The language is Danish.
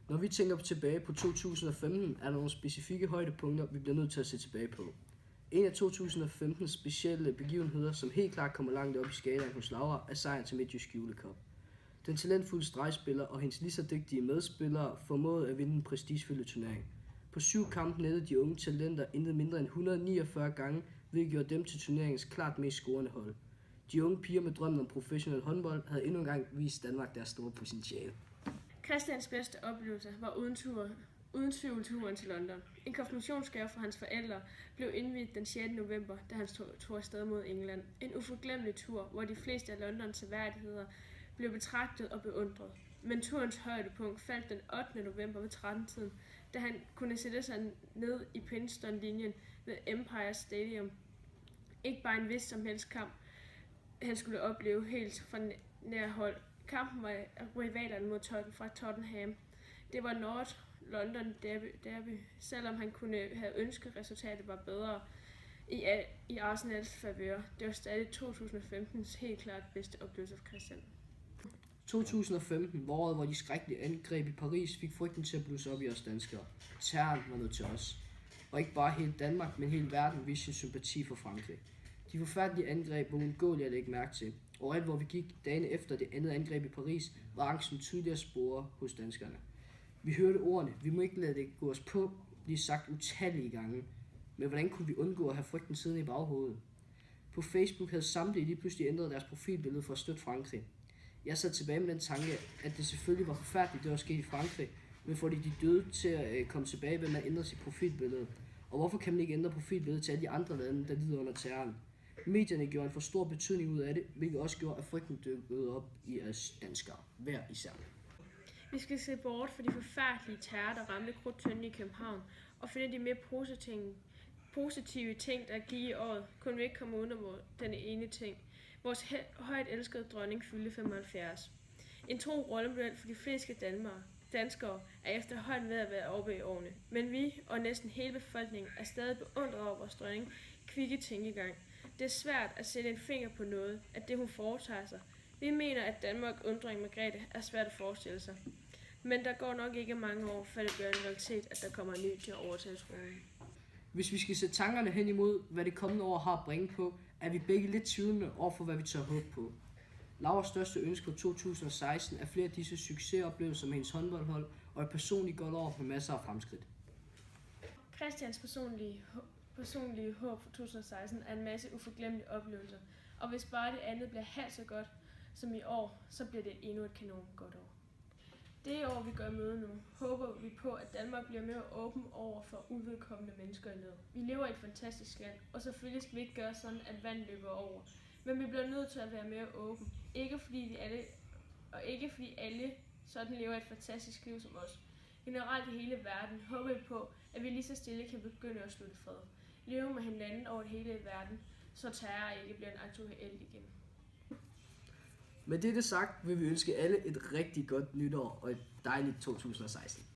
Når vi tænker tilbage på 2015, er der nogle specifikke højdepunkter, vi bliver nødt til at se tilbage på. En af 2015's specielle begivenheder, som helt klart kommer langt op i skalaen hos Laura, er sejren til Midtjysk Julecup. Den talentfulde stregspiller og hendes lige så dygtige medspillere formåede at vinde en prestigefyldt turnering. På 7 kampe nættede de unge talenter intet mindre end 149 gange, hvilket gjorde dem til turneringens klart mest scorende hold. De unge piger med drømmen om professionel håndbold havde endnu en gang vist Danmark deres store potentiale. Christians bedste oplevelse var uden tvivl turen til London. En konfirmationsgave fra hans forældre blev indviet den 6. november, da han tog afsted mod England. En uforglemmelig tur, hvor de fleste af Londons seværdigheder blev betragtet og beundret. Men turens højdepunkt faldt den 8. november ved 13-tiden, da han kunne sætte sig ned i Princeton-linjen ved Empire Stadium. Ikke bare en vis som helst kamp, han skulle opleve helt fra nær hold. Kampen var rivalerne mod fra Tottenham. Det var North London derby, selvom han kunne have ønsket, at resultatet var bedre i Arsenals favør. Det var stadig 2015's helt klart bedste oplevelse for Christian. 2015 var året, hvor de skrækkelige angreb i Paris fik frygten til at blusse op i os danskere. Terroren var nødt til os. Og ikke bare hele Danmark, men hele verden viste sin sympati for Frankrig. De forfærdelige angreb var uundgåelige at lægge mærke til. Overalt hvor vi gik dagene efter det andet angreb i Paris, var angsten tydeligere spore hos danskerne. Vi hørte ordene, vi må ikke lade det gå os på, blive sagt utallige gange. Men hvordan kunne vi undgå at have frygten siddende i baghovedet? På Facebook havde samtlige lige pludselig ændret deres profilbillede for at støtte Frankrig. Jeg sad tilbage med den tanke, at det selvfølgelig var forfærdeligt, det var sket i Frankrig, men fordi de døde til at komme tilbage, ved man ændre sit profilbillede. Og hvorfor kan man ikke ændre profilbilledet til alle de andre lande, der lider under terroren? Medierne gjorde en for stor betydning ud af det, hvilket også gjorde, at frygten dykkede op i os danskere, hver især. Vi skal se bort fra de forfærdelige terror, der ramte Krudttønden i København, og finde de mere positive ting, der gik i året, kunne vi ikke komme uden om den ene ting. Vores højt elskede dronning fyldte 75. En tro rollemodel for de fleste danskere er efterhånden ved at være oppe i årene, men vi og næsten hele befolkningen er stadig beundret over vores dronning kvikke tænkegang. Det er svært at sætte en finger på noget, at det hun foretager sig. Vi mener, at Danmark under dronning Margrethe er svært at forestille sig. Men der går nok ikke mange år, før det bliver en realitet, at der kommer en ny til at overtage tronen. Hvis vi skal sætte tankerne hen imod, hvad det kommende år har at bringe på, er vi begge lidt tvivlende over for, hvad vi tør håbe på. Lauras største ønske for 2016 er flere af disse succesoplevelser med hendes håndboldhold og et personligt godt år med masser af fremskridt. Christians personlige håb for 2016 er en masse uforglemmelige oplevelser, og hvis bare det andet bliver halvt så godt som i år, så bliver det endnu et kanon godt år. Det år, vi går i møde nu, håber vi på, at Danmark bliver mere åben over for uvedkommende mennesker i nød. Vi lever i et fantastisk land, og selvfølgelig skal vi ikke gøre sådan, at vand løber over. Men vi bliver nødt til at være mere åben. Ikke fordi alle sådan lever et fantastisk liv som os. Generelt i hele verden håber vi på, at vi lige så stille kan begynde at slutte fred. Leve med hinanden over hele verden, så terror ikke bliver en aktuel igen. Med dette sagt vil vi ønske alle et rigtig godt nytår og et dejligt 2016.